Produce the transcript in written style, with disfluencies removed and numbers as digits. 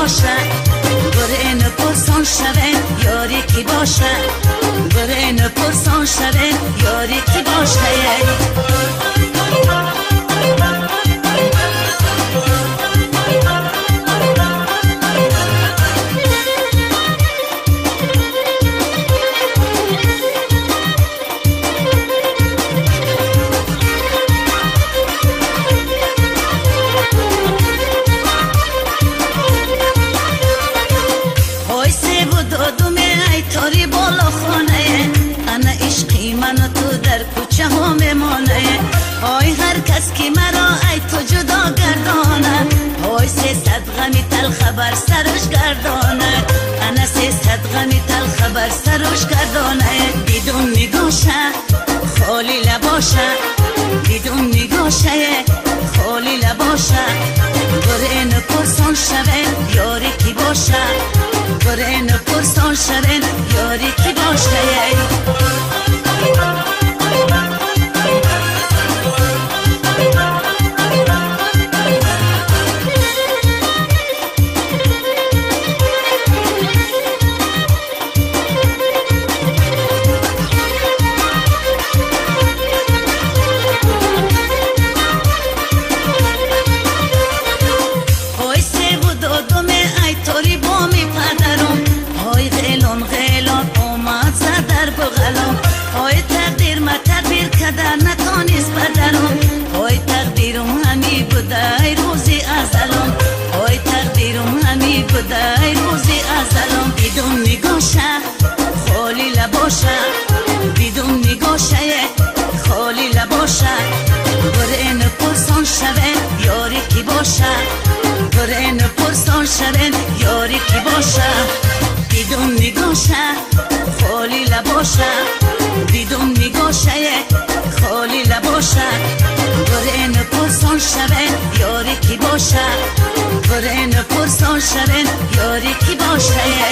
باشه بره نپرسان شبه یاری کی باشه بره نپرسان شبه یاری کی باشه آی هر کس که مرا ای تو جدا گردانه آی 300 غمی تل خبر سرش گردانه انا 300 غمی تل خبر سرش گردانه بدون نگاشه خالی لباشه بدون نگاشه خالی لباشه بره نپرسان شبه یاری کی باشه بره نپرسان شبه یاری کی باشه نتانیست بدنم آی تقدیرم همی بوده روزی ازلم آی تقدیرم همی بوده روزی ازلم بدون نگاشه خالی لباشه بدون نگاشه خالی لباشه بره نپرسان شبه یاری کی باشه بره نپرسان شبه یاری کی باشه بدون نگاشه خالی لباشه بدون نگاشه خالی لباشه بره نپرسان شبه یاری کی باشه بره نپرسان شبه یاری کی باشه